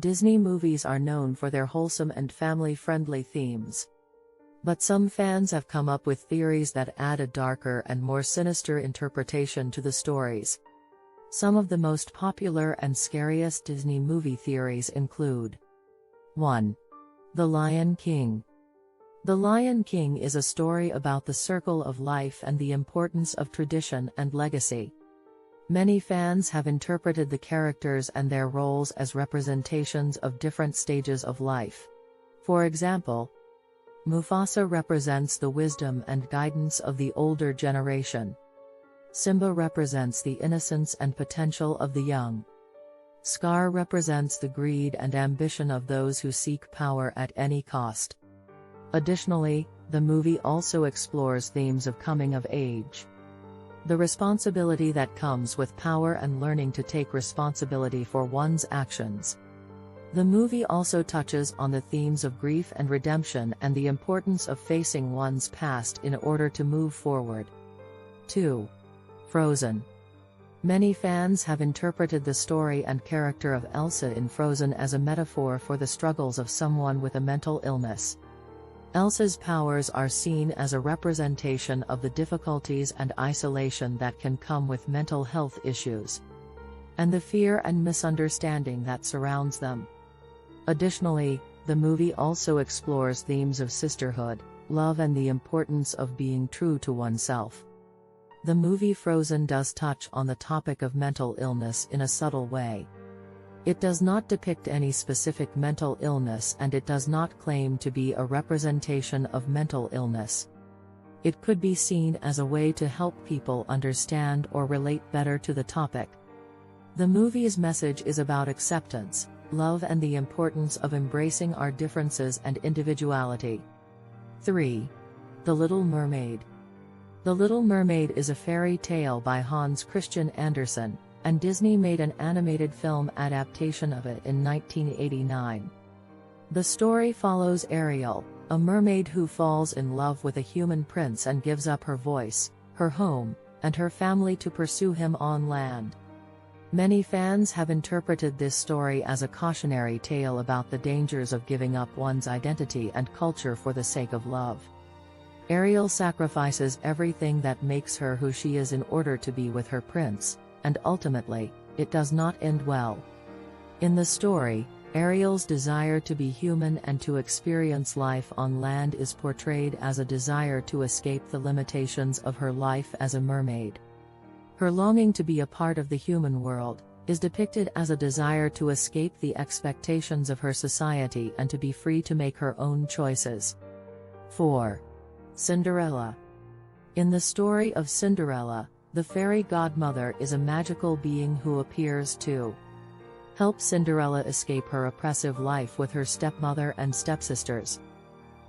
Disney movies are known for their wholesome and family-friendly themes. But some fans have come up with theories that add a darker and more sinister interpretation to the stories. Some of the most popular and scariest Disney movie theories include: 1. The Lion King. The Lion King is a story about the circle of life and the importance of tradition and legacy. Many fans have interpreted the characters and their roles as representations of different stages of life. For example, Mufasa represents the wisdom and guidance of the older generation. Simba represents the innocence and potential of the young. Scar represents the greed and ambition of those who seek power at any cost. Additionally, the movie also explores themes of coming of age, the responsibility that comes with power and learning to take responsibility for one's actions. The movie also touches on the themes of grief and redemption and the importance of facing one's past in order to move forward. 2. Frozen. Many fans have interpreted the story and character of Elsa in Frozen as a metaphor for the struggles of someone with a mental illness. Elsa's powers are seen as a representation of the difficulties and isolation that can come with mental health issues, and the fear and misunderstanding that surrounds them. Additionally, the movie also explores themes of sisterhood, love and the importance of being true to oneself. The movie Frozen does touch on the topic of mental illness in a subtle way. It does not depict any specific mental illness and it does not claim to be a representation of mental illness. It could be seen as a way to help people understand or relate better to the topic. The movie's message is about acceptance, love and the importance of embracing our differences and individuality. 3. The Little Mermaid. The Little Mermaid is a fairy tale by Hans Christian Andersen, and Disney made an animated film adaptation of it in 1989. The story follows Ariel, a mermaid who falls in love with a human prince and gives up her voice, her home, and her family to pursue him on land. Many fans have interpreted this story as a cautionary tale about the dangers of giving up one's identity and culture for the sake of love. Ariel sacrifices everything that makes her who she is in order to be with her prince, and ultimately, it does not end well. In the story, Ariel's desire to be human and to experience life on land is portrayed as a desire to escape the limitations of her life as a mermaid. Her longing to be a part of the human world is depicted as a desire to escape the expectations of her society and to be free to make her own choices. 4. Cinderella. In the story of Cinderella, the fairy godmother is a magical being who appears to help Cinderella escape her oppressive life with her stepmother and stepsisters.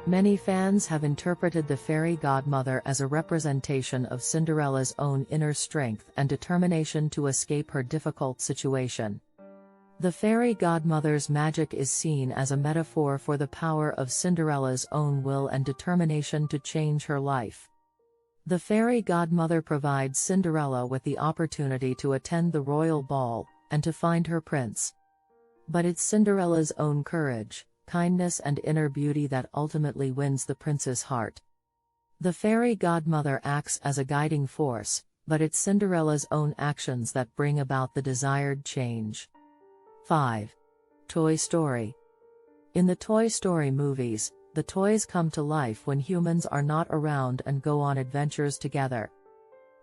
Many fans have interpreted the fairy godmother as a representation of Cinderella's own inner strength and determination to escape her difficult situation. The fairy godmother's magic is seen as a metaphor for the power of Cinderella's own will and determination to change her life. The fairy godmother provides Cinderella with the opportunity to attend the royal ball, and to find her prince. But it's Cinderella's own courage, kindness and inner beauty that ultimately wins the prince's heart. The fairy godmother acts as a guiding force, but it's Cinderella's own actions that bring about the desired change. 5. Toy Story. In the Toy Story movies, the toys come to life when humans are not around and go on adventures together.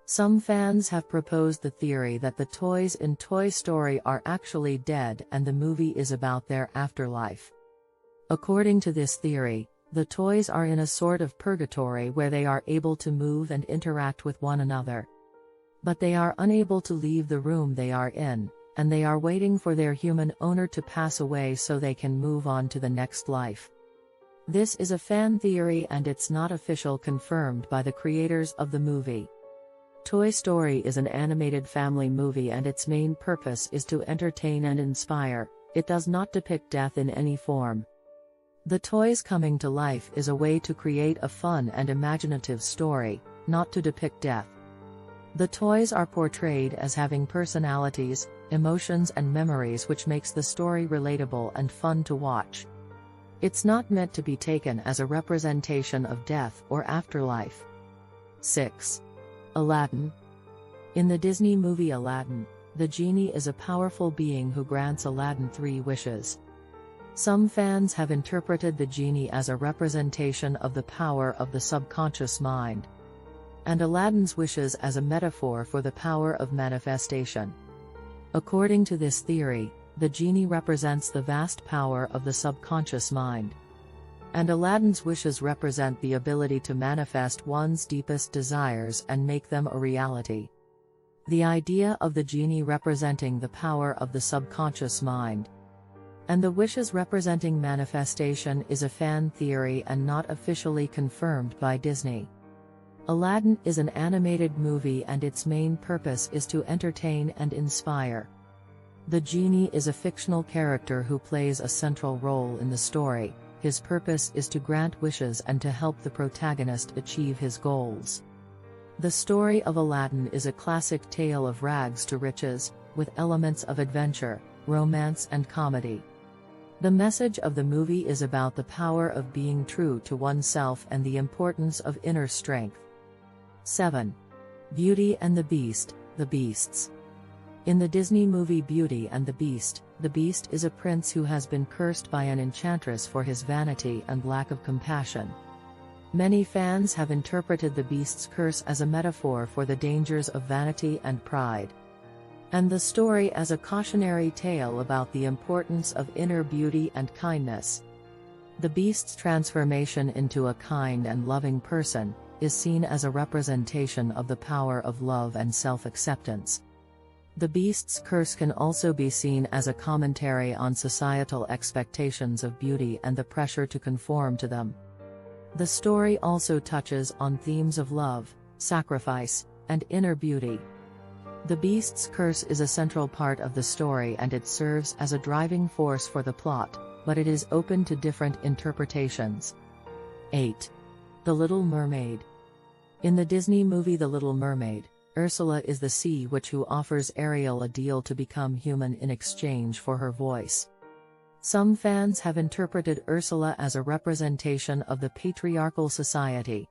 Some fans have proposed the theory that the toys in Toy Story are actually dead and the movie is about their afterlife. According to this theory, the toys are in a sort of purgatory where they are able to move and interact with one another. But they are unable to leave the room they are in, and they are waiting for their human owner to pass away so they can move on to the next life. This is a fan theory and it's not official confirmed by the creators of the movie. Toy Story is an animated family movie and its main purpose is to entertain and inspire. It does not depict death in any form. The toys coming to life is a way to create a fun and imaginative story, not to depict death. The toys are portrayed as having personalities, emotions and memories, which makes the story relatable and fun to watch. It's not meant to be taken as a representation of death or afterlife. 6. Aladdin. In the Disney movie Aladdin, the genie is a powerful being who grants Aladdin 3 wishes. Some fans have interpreted the genie as a representation of the power of the subconscious mind, and Aladdin's wishes as a metaphor for the power of manifestation. According to this theory, the genie represents the vast power of the subconscious mind, and Aladdin's wishes represent the ability to manifest one's deepest desires and make them a reality. The idea of the genie representing the power of the subconscious mind, and the wishes representing manifestation, is a fan theory and not officially confirmed by Disney. Aladdin is an animated movie and its main purpose is to entertain and inspire. The genie is a fictional character who plays a central role in the story. His purpose is to grant wishes and to help the protagonist achieve his goals. The story of Aladdin is a classic tale of rags to riches, with elements of adventure, romance and comedy. The message of the movie is about the power of being true to oneself and the importance of inner strength. 7. Beauty and the Beast, the Beasts. In the Disney movie Beauty and the Beast is a prince who has been cursed by an enchantress for his vanity and lack of compassion. Many fans have interpreted the Beast's curse as a metaphor for the dangers of vanity and pride, and the story as a cautionary tale about the importance of inner beauty and kindness. The Beast's transformation into a kind and loving person is seen as a representation of the power of love and self-acceptance. The Beast's curse can also be seen as a commentary on societal expectations of beauty and the pressure to conform to them. The story also touches on themes of love, sacrifice, and inner beauty. The Beast's curse is a central part of the story and it serves as a driving force for the plot, but it is open to different interpretations. 8. The Little Mermaid. In the Disney movie The Little Mermaid, Ursula is the sea witch who offers Ariel a deal to become human in exchange for her voice. Some fans have interpreted Ursula as a representation of the patriarchal society,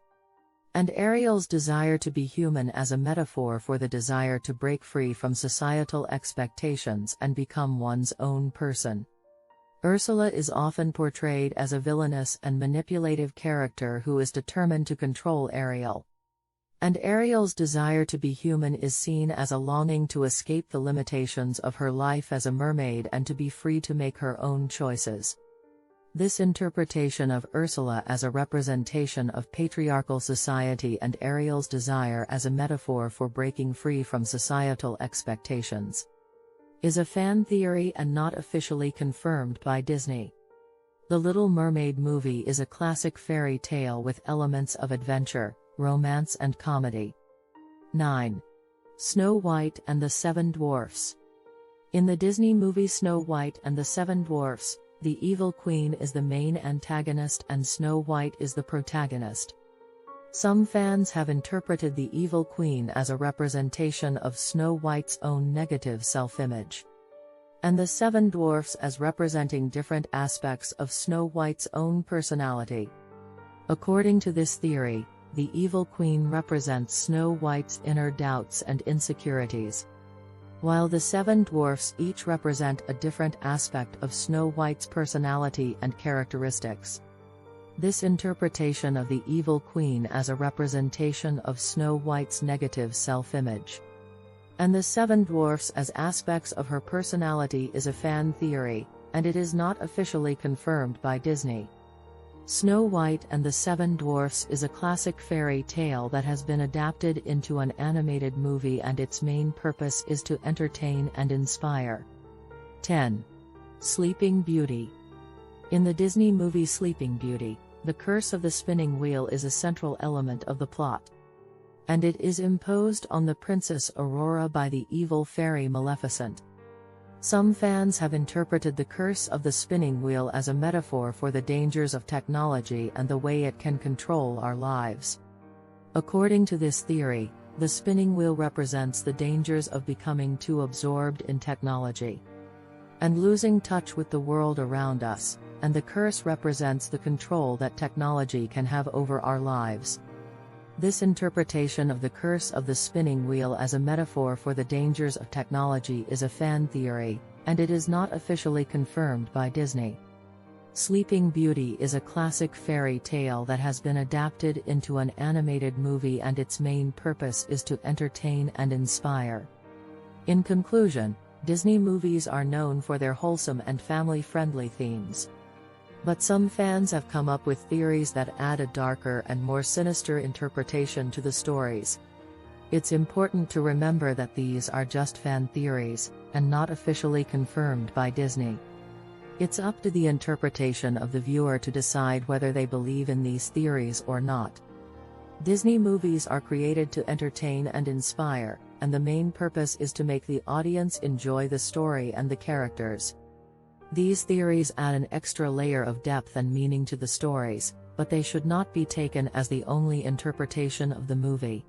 and Ariel's desire to be human as a metaphor for the desire to break free from societal expectations and become one's own person. Ursula is often portrayed as a villainous and manipulative character who is determined to control Ariel, and Ariel's desire to be human is seen as a longing to escape the limitations of her life as a mermaid and to be free to make her own choices. This interpretation of Ursula as a representation of patriarchal society and Ariel's desire as a metaphor for breaking free from societal expectations is a fan theory and not officially confirmed by Disney. The Little Mermaid movie is a classic fairy tale with elements of adventure, romance and comedy. 9. Snow White and the Seven Dwarfs. In the Disney movie Snow White and the Seven Dwarfs, the evil queen is the main antagonist and Snow White is the protagonist. Some fans have interpreted the evil queen as a representation of Snow White's own negative self-image, and the Seven Dwarfs as representing different aspects of Snow White's own personality. According to this theory, the evil queen represents Snow White's inner doubts and insecurities, while the Seven Dwarfs each represent a different aspect of Snow White's personality and characteristics. This interpretation of the evil queen as a representation of Snow White's negative self-image, and the Seven Dwarfs as aspects of her personality is a fan theory, and it is not officially confirmed by Disney. Snow White and the Seven Dwarfs is a classic fairy tale that has been adapted into an animated movie and its main purpose is to entertain and inspire. 10. Sleeping Beauty. In the Disney movie Sleeping Beauty, the curse of the spinning wheel is a central element of the plot, and it is imposed on the Princess Aurora by the evil fairy Maleficent. Some fans have interpreted the curse of the spinning wheel as a metaphor for the dangers of technology and the way it can control our lives. According to this theory, The spinning wheel represents the dangers of becoming too absorbed in technology and losing touch with the world around us, and the curse represents the control that technology can have over our lives. This interpretation of the curse of the spinning wheel as a metaphor for the dangers of technology is a fan theory, and it is not officially confirmed by Disney. Sleeping Beauty is a classic fairy tale that has been adapted into an animated movie, and its main purpose is to entertain and inspire. In conclusion, Disney movies are known for their wholesome and family-friendly themes. But some fans have come up with theories that add a darker and more sinister interpretation to the stories. It's important to remember that these are just fan theories, and not officially confirmed by Disney. It's up to the interpretation of the viewer to decide whether they believe in these theories or not. Disney movies are created to entertain and inspire, and the main purpose is to make the audience enjoy the story and the characters. These theories add an extra layer of depth and meaning to the stories, but they should not be taken as the only interpretation of the movie.